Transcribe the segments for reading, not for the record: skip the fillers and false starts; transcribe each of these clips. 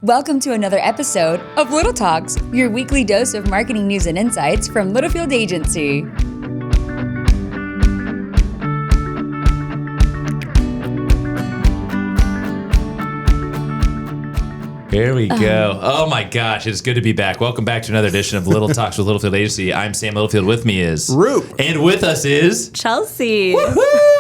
Welcome to another episode of Little Talks, your weekly dose of marketing news and insights from Littlefield Agency. Here we go. Oh my gosh, it's good to be back. Welcome back to another edition of Little Talks with Littlefield Agency. I'm Sam Littlefield. With me is Roop. And with us is Chelsea. Woohoo!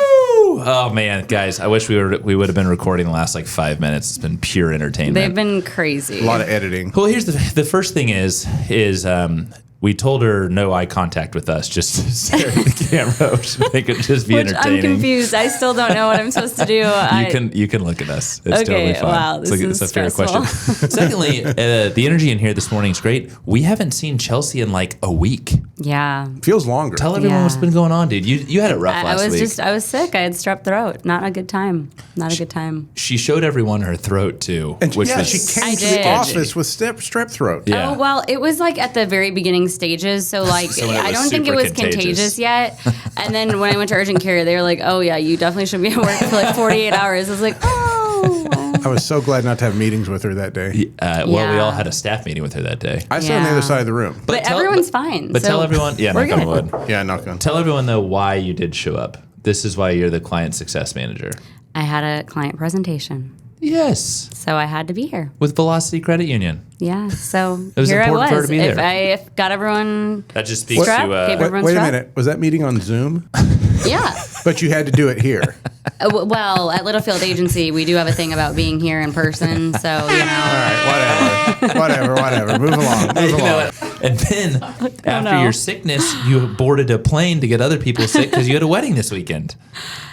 Oh man, guys, I wish we would have been recording the last 5 minutes. It's been pure entertainment. They've been crazy. A lot of editing. Well, here's the first thing is we told her no eye contact with us, just to stare at the camera, which they could just be entertaining. I'm confused. I still don't know what I'm supposed to do. You can look at us. It's okay, totally fine. wow, this is a fair stressful. question. Secondly, the energy in here this morning is great. We haven't seen Chelsea in a week. Yeah. Feels longer. Tell everyone what's been going on, dude. You had it rough last week. I was sick. I had strep throat. Not a good time. Not a good time. She showed everyone her throat too, And which she was came to the office with strep throat. Yeah. Oh, well, it was at the very beginning stages. So I don't think it was contagious yet. And then when I went to urgent care, they were like, oh yeah, you definitely should be at work for 48 hours. I was like, oh. I was so glad not to have meetings with her that day. Well, we all had a staff meeting with her that day. I sat on the other side of the room. But everyone's fine. But tell everyone, we're knock on wood. Yeah, knock on. Tell everyone though why you did show up. This is why you're the client success manager. I had a client presentation. Yes. So I had to be here. With Velocity Credit Union. Yeah, so It was here I important for her was. to be there. I got everyone That just speaks strapped, to gave everyone Wait a strapped. minute. Was that meeting on Zoom? Yeah. But you had to do it here. Well, at Littlefield Agency, we do have a thing about being here in person. So, All right, whatever. Move along. You know what? And then after your sickness, you boarded a plane to get other people sick because you had a wedding this weekend.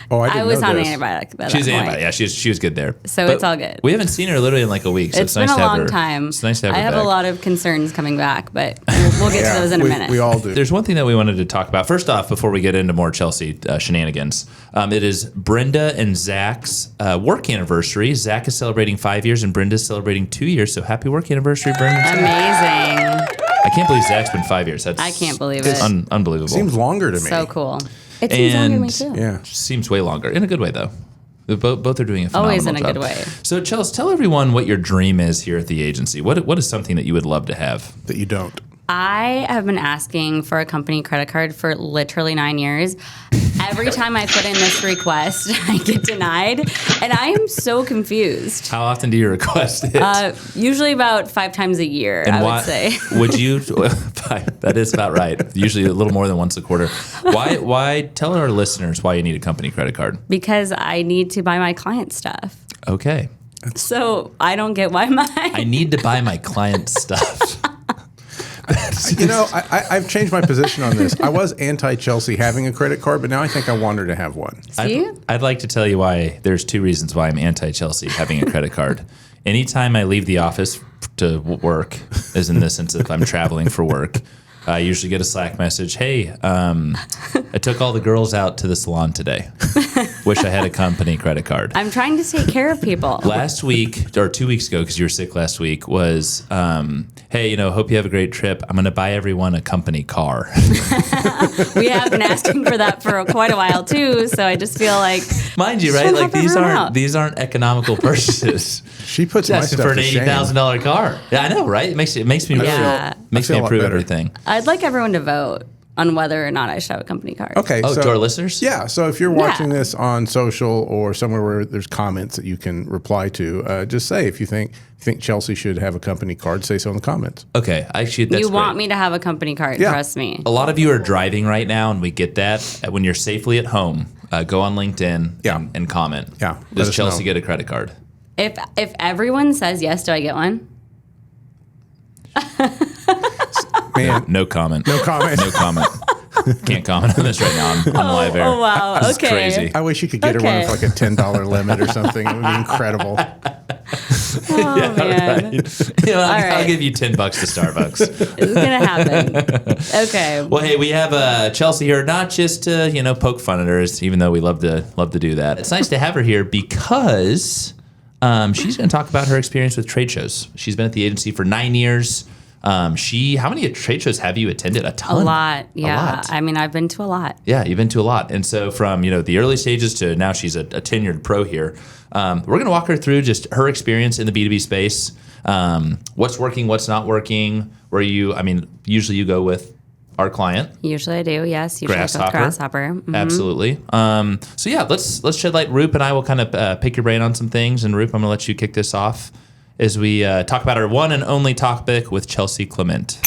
Oh, I didn't I was know on this. antibiotic. By She was that point. antibiotic. Yeah, she was good there. So But it's all good. We haven't seen her literally in a week, so it's It's nice been to a have long her. time. It's nice to have her I have back. a lot of concerns coming back, but we'll get to those in a minute. We all do. There's one thing that we wanted to talk about. First off, before we get into more Chelsea shenanigans, it is Brenda and Zach's work anniversary. Zach is celebrating 5 years and Brenda's celebrating 2 years. So happy work anniversary, Brenda. and Zach. Amazing. I can't believe Zach's been 5 years. I can't believe it. Unbelievable. Seems longer to me. So cool. It seems longer to me, too. Yeah. Seems way longer. In a good way, though. Both are doing a phenomenal Always in a job. good way. So, Chelsea, tell everyone what your dream is here at the agency. What is something that you would love to have? That you don't. I have been asking for a company credit card for literally 9 years. Every time I put in this request, I get denied, and I am so confused. How often do you request it? Usually about 5 times a year, And I why, would say. Would you? That is about right. Usually a little more than once a quarter. Why? Tell our listeners why you need a company credit card. Because I need to buy my client stuff. Okay. So I don't get why I need to buy my client stuff. You know, I've changed my position on this. I was anti-Chelsea having a credit card, but now I think I want her to have one. See? I'd like to tell you why. There's 2 reasons why I'm anti-Chelsea having a credit card. Anytime I leave the office to work, as in the sense of I'm traveling for work, I usually get a Slack message. Hey, I took all the girls out to the salon today. Wish I had a company credit card. I'm trying to take care of people. Last week, or 2 weeks ago, because you were sick last week, was, hey, hope you have a great trip. I'm going to buy everyone a company car. We have been asking for that for quite a while too, so I just feel like Mind you, right? Like these aren't economical purchases. She puts my That's stuff for an to shame. $80,000 car. Yeah, I know, right? It makes me really makes me a lot approve better. everything. I'd like everyone to vote on whether or not I should have a company card. Okay. Oh, so, to our listeners? Yeah. So if you're watching this on social or somewhere where there's comments that you can reply to, just say if you think Chelsea should have a company card, say so in the comments. Okay, actually, that's You want great. me to have a company card, Yeah. trust me. A lot of you are driving right now, and we get that. When you're safely at home, go on LinkedIn and comment. Yeah, let Does us Chelsea know. get a credit card? If everyone says yes, do I get one? Man, No comment. no comment. No comment. Can't comment on this right now. I'm live air. Oh wow. This is Okay. crazy. I wish you could get her one with like a $10 limit or something. It would be incredible. Oh man. I'll right. give you $10 to Starbucks. It's gonna happen. Okay. Well, hey, we have Chelsea here, not just to poke fun at her, even though we love to do that. It's nice to have her here because she's going to talk about her experience with trade shows. She's been at the agency for 9 years. How many trade shows have you attended? A ton. A lot. Yeah. A lot. I mean, I've been to a lot. Yeah, you've been to a lot. And so from, the early stages to now she's a tenured pro here. We're going to walk her through just her experience in the B2B space. What's working, what's not working. Usually you go with our client. Usually I do, yes. Usually Grasshopper. Grasshopper. Mm-hmm. Absolutely. So yeah, let's shed light. Roop and I will kind of pick your brain on some things. And Roop, I'm going to let you kick this off as we talk about our one and only topic with Chelsea Clement.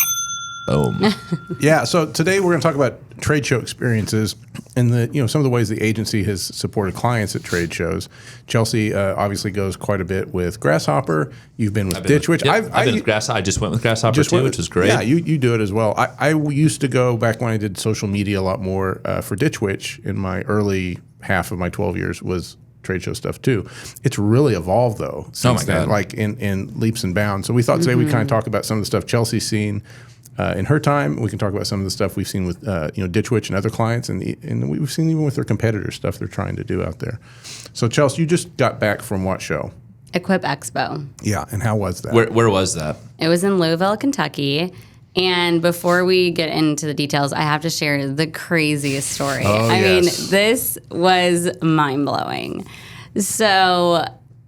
Boom. Yeah. So today we're going to talk about trade show experiences and some of the ways the agency has supported clients at trade shows. Chelsea obviously goes quite a bit with Grasshopper. You've been with Ditch Witch. I've been with Grasshopper. I just went with Grasshopper too, which was great. Yeah, you do it as well. I used to go back when I did social media a lot more for Ditch Witch in my early half of my 12 years was trade show stuff too. It's really evolved though since then, like in leaps and bounds. So we thought today we'd kind of talk about some of the stuff Chelsea's seen in her time. We can talk about some of the stuff we've seen with Ditch Witch and other clients, and we've seen even with their competitors stuff they're trying to do out there. So Chelsea, you just got back from what show? Equip Expo. Yeah, and how was that? Where was that? It was in Louisville, Kentucky. And before we get into the details, I have to share the craziest story. I mean, this was mind-blowing. So,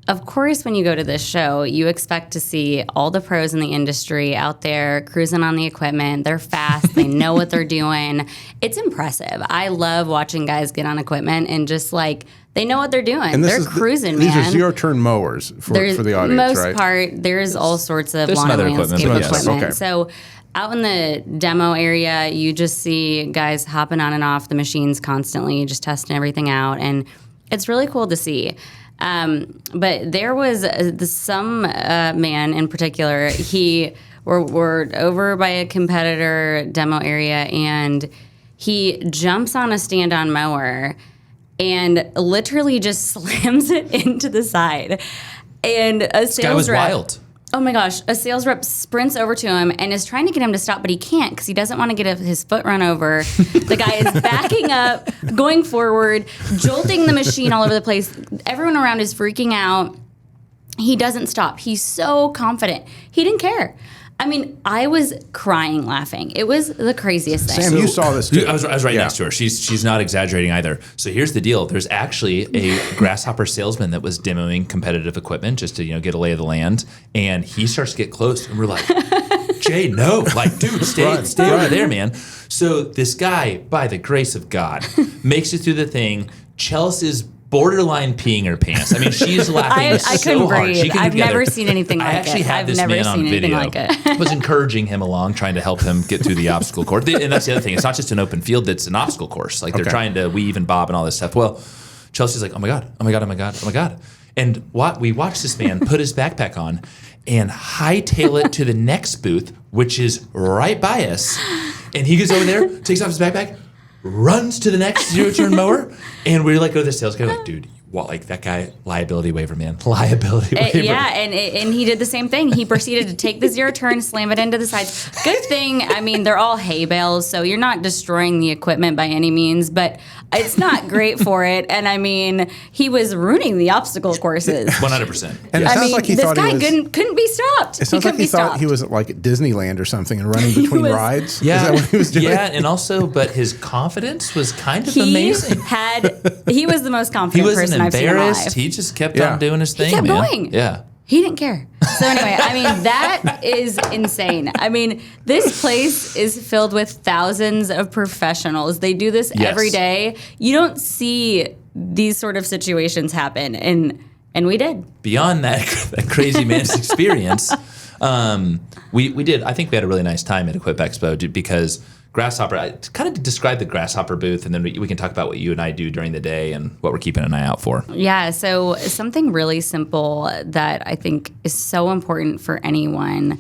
of course, when you go to this show, you expect to see all the pros in the industry out there cruising on the equipment. They're fast. They know what they're doing. It's impressive. I love watching guys get on equipment and just they know what they're doing. They're cruising, man. These are zero-turn mowers for the audience, right? Most part, there's all sorts of lawn and landscape equipment. Okay. So out in the demo area, you just see guys hopping on and off the machines constantly, just testing everything out. And it's really cool to see. But there was some man in particular, we're over by a competitor demo area, and he jumps on a stand-on mower and literally just slams it into the side. And a sales guy was rep, wild. Oh my gosh, a sales rep sprints over to him and is trying to get him to stop, but he can't because he doesn't want to get his foot run over. The guy is backing up, going forward, jolting the machine all over the place. Everyone around is freaking out. He doesn't stop. He's so confident. He didn't care. I mean, I was crying laughing. It was the craziest thing. Sam, you saw this too. I was right next to her. She's not exaggerating either. So here's the deal. There's actually a Grasshopper salesman that was demoing competitive equipment just to get a lay of the land, and he starts to get close, and we're like, Jay, no, dude, stay over there, man. So this guy, by the grace of God, makes it through the thing. Chelsea's borderline peeing her pants. I mean, she's laughing so hard. Breathe. I've never seen anything like it. I actually have this man on video. I was encouraging him along, trying to help him get through the obstacle course. And that's the other thing. It's not just an open field. It's an obstacle course. They're trying to weave and bob and all this stuff. Well, Chelsea's like, oh my God, oh my God, oh my God, oh my God. And we watched this man put his backpack on and hightail it to the next booth, which is right by us. And he goes over there, takes off his backpack, runs to the next zero-turn mower, and we go to the sales guy, dude, what, that guy, liability waiver, man. Liability waiver. Yeah, and he did the same thing. He proceeded to take the zero-turn, slam it into the sides. Good thing, I mean, they're all hay bales, so you're not destroying the equipment by any means, but it's not great for it. And, I mean, he was ruining the obstacle courses. 100%. And it sounds like he this thought guy he was, couldn't be stopped. It sounds like he thought he was at Disneyland or something and running between rides. Yeah. Is that what he was doing? Yeah, and also, but his confidence was kind of amazing. He was the most confident person I've seen alive. He just kept on doing his thing, He kept man. going. Yeah. He didn't care. So anyway, I mean, that is insane. I mean, this place is filled with thousands of professionals. They do this every day. You don't see these sort of situations happen, and we did. Beyond that crazy man's experience, we did. I think we had a really nice time at Equip Expo because Grasshopper, I kind of describe the Grasshopper booth, and then we can talk about what you and I do during the day and what we're keeping an eye out for. Yeah, so something really simple that I think is so important for anyone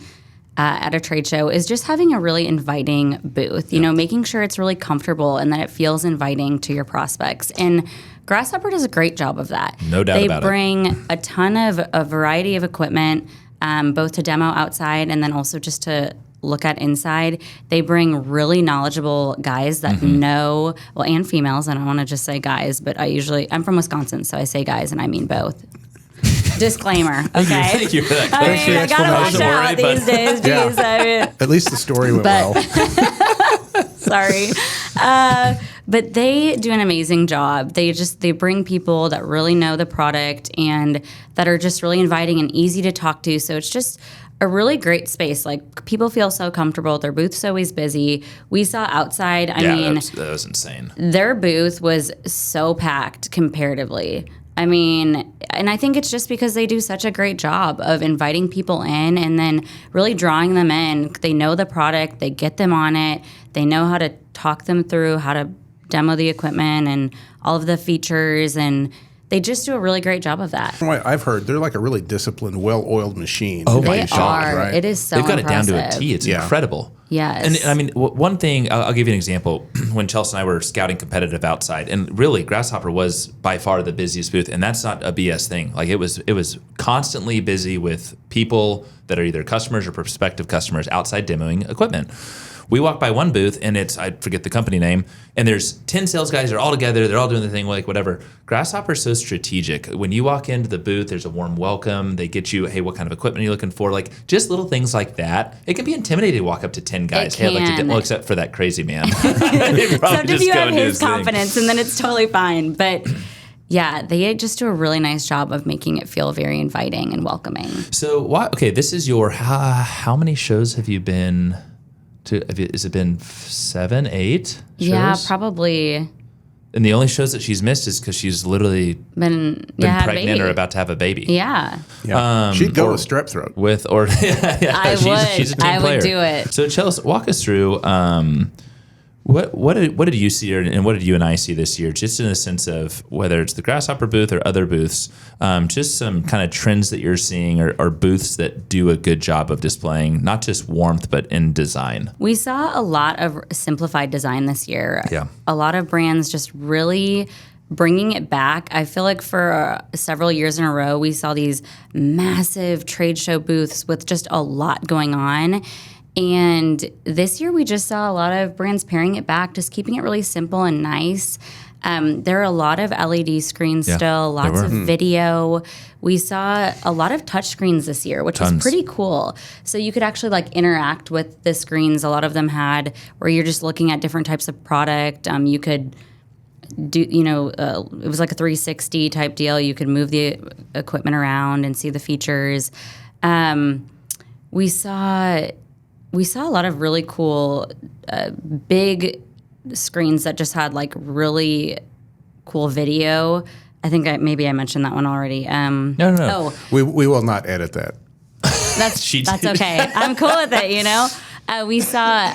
at a trade show is just having a really inviting booth, making sure it's really comfortable and that it feels inviting to your prospects. And Grasshopper does a great job of that. No doubt about it. They bring a ton of a variety of equipment, both to demo outside and then also just to look at inside. They bring really knowledgeable guys that know, and females. I don't want to just say guys, but I'm from Wisconsin, so I say guys and I mean both. Disclaimer. Okay. Thank you for that. I mean, I gotta watch out these days. Jeez, I mean, At least the story went well. sorry. But they do an amazing job. They bring people that really know the product and that are just really inviting and easy to talk to. So it's just a really great space. Like, people feel so comfortable. Their booth's always busy. We saw outside, I mean, that was insane. their booth was so packed comparatively. I mean, and I think it's just because they do such a great job of inviting people in and then really drawing them in. They know the product, they get them on it, they know how to talk them through how to demo the equipment and all of the features, and they just do a really great job of that. From what I've heard, they're like a really disciplined, well-oiled machine. Oh, They my God. are. Right? It is so They've got impressive. it down to a T. It's incredible. Yes. And I mean, one thing, I'll give you an example. When Chelsea and I were scouting competitive outside, and really Grasshopper was by far the busiest booth, and that's not a BS thing. Like, it was constantly busy with people that are either customers or prospective customers outside demoing equipment. We walk by one booth, and I forget the company name, and there's 10 sales guys. They're all together. They're all doing the thing, like whatever. Grasshopper's so strategic. When you walk into the booth, there's a warm welcome. They get you, hey, what kind of equipment are you looking for? Like, just little things like that. It can be intimidating to walk up to 10 guys. Hey, I'd like to well, except for that crazy man. Except if you have his confidence, and then it's totally fine. But yeah, they just do a really nice job of making it feel very inviting and welcoming. So, okay, this is your, how many shows have you been to? Has it been 7, 8 shows? Yeah, probably. And the only shows that she's missed is because she's literally been pregnant or about to have a baby. Yeah. She'd go with strep throat. She's a team I player. would do it. So Chelsea, walk us through what did you see, and what did you and I see this year, just in the sense of whether it's the Grasshopper booth or other booths, just some kind of trends that you're seeing or booths that do a good job of displaying not just warmth but in design. We saw a lot of simplified design this year. Yeah. A lot of brands just really bringing it back. I feel like for several years in a row, we saw these massive trade show booths with just a lot going on. And this year, we just saw a lot of brands paring it back, just keeping it really simple and nice. There are a lot of LED screens still, lots of video. We saw a lot of touch screens this year, which was pretty cool. So you could actually like interact with the screens. A lot of them had where you're just looking at different types of product. You could do, it was like a 360 type deal. You could move the equipment around and see the features. We saw a lot of really cool big screens that just had like really cool video. I think maybe I mentioned that one already. No. Oh, We will not edit that. that's okay. I'm cool with it. We saw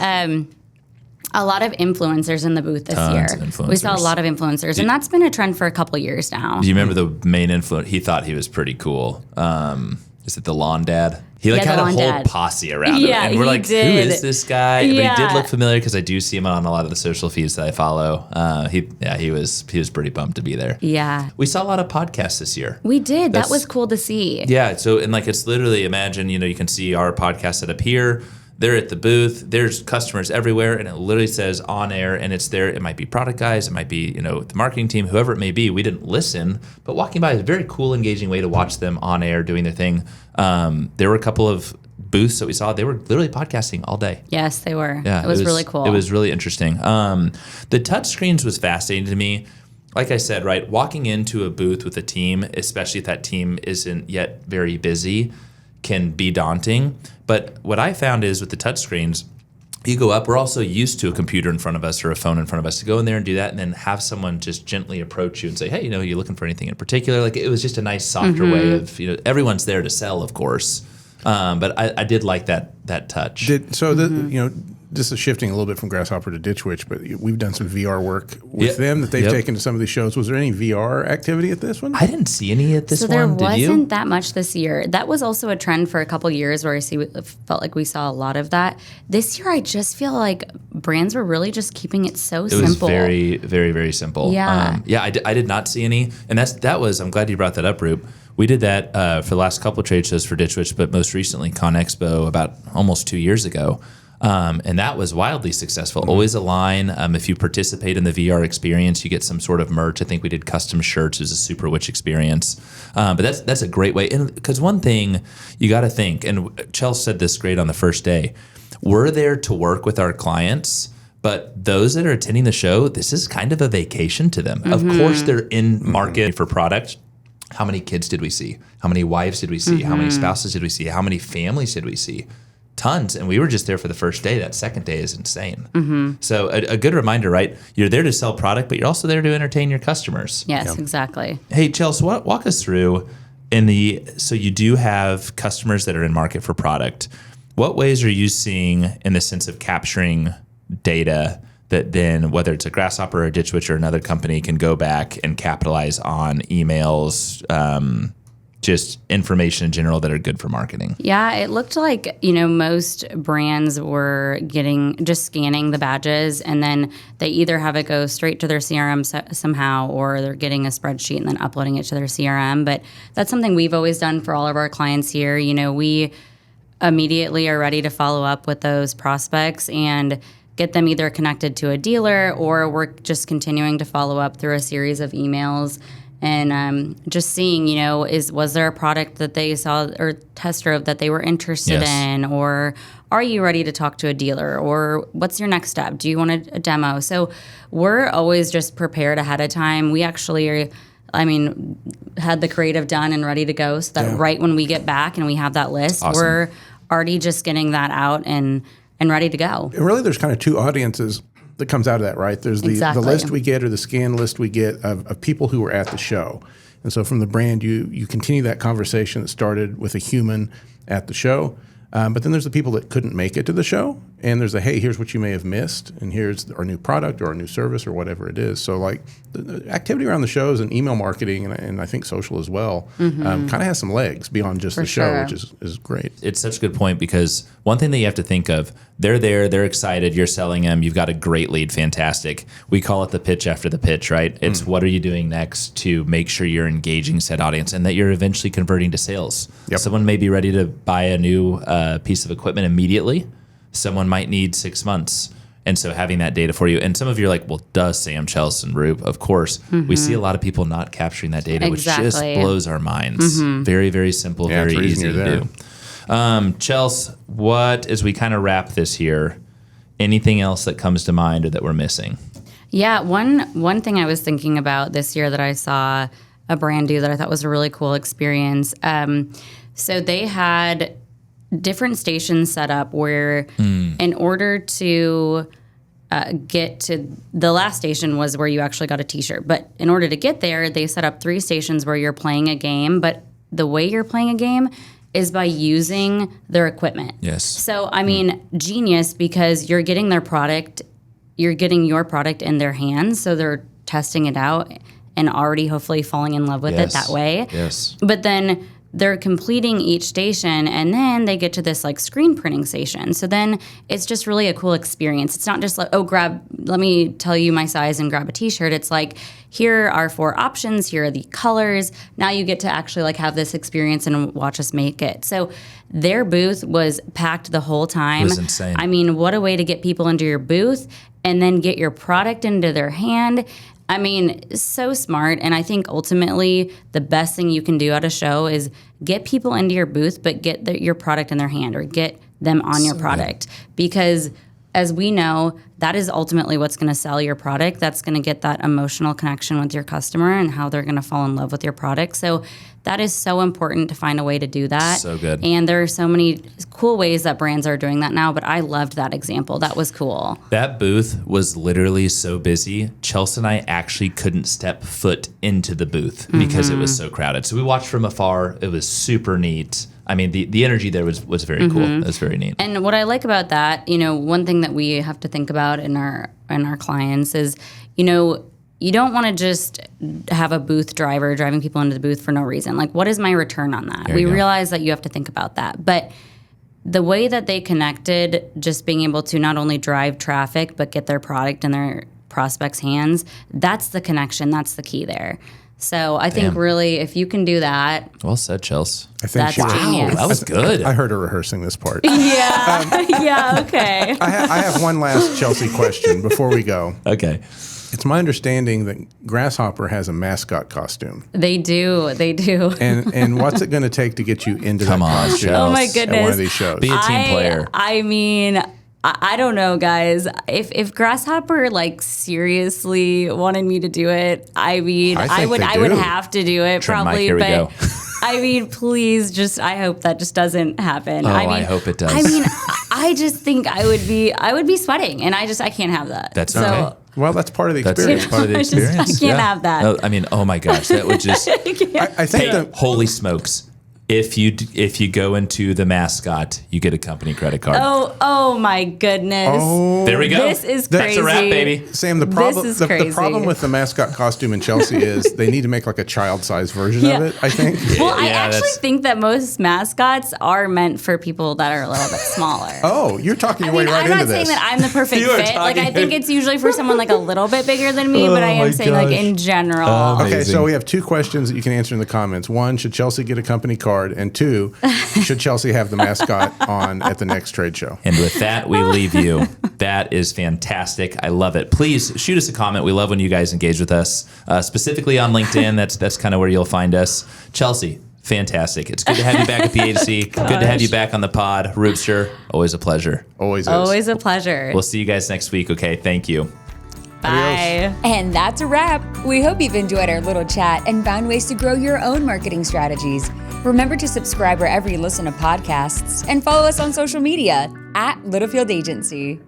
a lot of influencers in the booth this year. We saw a lot of influencers, and that's been a trend for a couple years now. Do you remember the main influencer? He thought he was pretty cool. Is it the Lawn Dad? He had a whole posse around him. And we're like, who is this guy? Yeah. But he did look familiar because I do see him on a lot of the social feeds that I follow. He was pretty bummed to be there. Yeah. We saw a lot of podcasts this year. We did. That was cool to see. Yeah. So, and like, it's literally, imagine, you can see our podcast set up here. They're at the booth. There's customers everywhere, and it literally says on air, and it's there. It might be product guys. It might be, the marketing team, whoever it may be. We didn't listen, but walking by is a very cool, engaging way to watch them on air doing their thing. There were a couple of booths that we saw. They were literally podcasting all day. Yes, they were. Yeah, it was really cool. It was really interesting. The touch screens was fascinating to me. Like I said, right, walking into a booth with a team, especially if that team isn't yet very busy, can be daunting. But what I found is with the touch screens, you go up, we're also used to a computer in front of us or a phone in front of us, to go in there and do that and then have someone just gently approach you and say, hey, are you looking for anything in particular? Like, it was just a nice, softer way of, everyone's there to sell, of course. But I did like that touch. This is shifting a little bit from Grasshopper to Ditch Witch, but we've done some VR work with them that they've taken to some of these shows. Was there any VR activity at this one? I didn't see any at this one. So there Did you? wasn't that much this year. That was also a trend for a couple years where felt like we saw a lot of that. This year, I just feel like brands were really just keeping it so simple. It was very, very, very simple. Yeah. I did not see any. And I'm glad you brought that up, Roop. We did that for the last couple of trade shows for Ditch Witch, but most recently Con Expo about almost 2 years ago. And that was wildly successful. Always align. If you participate in the VR experience, you get some sort of merch. I think we did custom shirts. It was a super witch experience. But that's a great way. And because one thing you got to think, and Chelsea said this great on the first day, we're there to work with our clients. But those that are attending the show, this is kind of a vacation to them. Of course, they're in market for product. How many kids did we see? How many wives did we see? How many spouses did we see? How many families did we see? Tons. And we were just there for the first day. That second day is insane. So a good reminder, right? You're there to sell product, but you're also there to entertain your customers. Yes, exactly. Hey, Chelsea, walk us through so you do have customers that are in market for product. What ways are you seeing in the sense of capturing data that then, whether it's a Grasshopper or a Ditch Witch or another company, can go back and capitalize on emails, just information in general that are good for marketing? Yeah, it looked like, most brands were just scanning the badges, and then they either have it go straight to their CRM somehow, or they're getting a spreadsheet and then uploading it to their CRM. But that's something we've always done for all of our clients here. We immediately are ready to follow up with those prospects and get them either connected to a dealer, or we're just continuing to follow up through a series of emails and just seeing, was there a product that they saw or test drove that they were interested in, or are you ready to talk to a dealer, or what's your next step? Do you want a demo? So we're always just prepared ahead of time. We actually had the creative done and ready to go, so that right when we get back and we have that list, we're already just getting that out and ready to go. And really, there's kind of two audiences that comes out of that, right? There's the list we get, or the scan list we get of people who were at the show. And so from the brand, you continue that conversation that started with a human at the show. But then there's the people that couldn't make it to the show. And there's hey, here's what you may have missed. And here's our new product or our new service or whatever it is. So like the activity around the shows and email marketing and I think social as well kind of has some legs beyond just the show, which is great. It's such a good point, because one thing that you have to think of, they're there, they're excited, you're selling them, you've got a great lead, fantastic. We call it the pitch after the pitch, right? It's what are you doing next to make sure you're engaging said audience and that you're eventually converting to sales. Someone may be ready to buy a new piece of equipment immediately. Someone might need 6 months. And so having that data for you, and some of you are like, well, duh, Sam, Chelsea, and Rube, of course. We see a lot of people not capturing that data, which just blows our minds. Very, very simple, very easy to do. Chelsea, as we kind of wrap this here, anything else that comes to mind or that we're missing? Yeah, one thing I was thinking about this year that I saw a brand do that I thought was a really cool experience. So they had different stations set up where in order to get to the last station was where you actually got a t-shirt. But in order to get there, they set up 3 stations where you're playing a game. But the way you're playing a game is by using their equipment. Yes. So, genius, because you're getting your product in their hands. So they're testing it out and already hopefully falling in love with it that way. Yes. But then they're completing each station, and then they get to this screen printing station. So then it's just really a cool experience. It's not just like, let me tell you my size and grab a t-shirt. It's like, here are 4 options, here are the colors. Now you get to actually have this experience and watch us make it. So their booth was packed the whole time. It was insane. What a way to get people into your booth and then get your product into their hand. So smart. And I think ultimately the best thing you can do at a show is get people into your booth, but get your product in their hand, or get them on your product. Because as we know, that is ultimately what's going to sell your product. That's going to get that emotional connection with your customer and how they're going to fall in love with your product. So that is so important to find a way to do that. So good. And there are so many cool ways that brands are doing that now, but I loved that example. That was cool. That booth was literally so busy. Chelsea and I actually couldn't step foot into the booth because it was so crowded. So we watched from afar. It was super neat. The energy there was very cool. It was very neat. And what I like about that, one thing that we have to think about in our clients is, you don't want to just have a booth driver driving people into the booth for no reason. What is my return on that? We realize that you have to think about that. But the way that they connected, just being able to not only drive traffic, but get their product in their prospects' hands, that's the connection. That's the key there. So I think really, if you can do that, Well said, Chelsea. I think that's genius. That was good. I heard her rehearsing this part. Yeah, okay. I have one last Chelsea question before we go. Okay. It's my understanding that Grasshopper has a mascot costume. They do. And what's it going to take to get you into Come that on, costume Chelsea. Oh my at goodness. one of these shows? Be a team player. I mean, I don't know, guys. If Grasshopper seriously wanted me to do it, I mean, I I think would they would do. have to do it Trim Mike, probably. here we But go. I mean, please, I hope that just doesn't happen. Oh, I mean, I hope it does. I mean, I just think I would be sweating, and I can't have that. That's so. okay. Well, that's part of the That's experience. part of the I experience. can't have that. No, I mean, oh my gosh, that would just. I think Hey, that holy smokes! If you go into the mascot, you get a company credit card. Oh my goodness. There we go. This is That's crazy. a wrap, baby. Sam, the problem is the crazy. problem with the mascot costume in Chelsea is they need to make like a child-sized version Yeah. of it, I think. Well, I Yeah, actually that's- think that most mascots are meant for people that are a little bit smaller. Oh, you're talking your way right I'm into not this. saying that I'm the perfect You are fit. Like, I talking- think it's usually for someone like a little bit bigger than me, but I Oh my am saying like gosh. in general. Okay, Amazing. so we have two questions that you can answer in the comments. One, should Chelsea get a company card? And two, should Chelsea have the mascot on at the next trade show? And with that, we leave you. That is fantastic. I love it. Please shoot us a comment. We love when you guys engage with us, specifically on LinkedIn. That's kind of where you'll find us. Chelsea, fantastic. It's good to have you back at the agency. Good to have you back on the pod. Roopster, always a pleasure. Always is. Always a pleasure. We'll see you guys next week. Okay, thank you. Bye. And that's a wrap. We hope you've enjoyed our little chat and found ways to grow your own marketing strategies. Remember to subscribe wherever you listen to podcasts and follow us on social media at Littlefield Agency.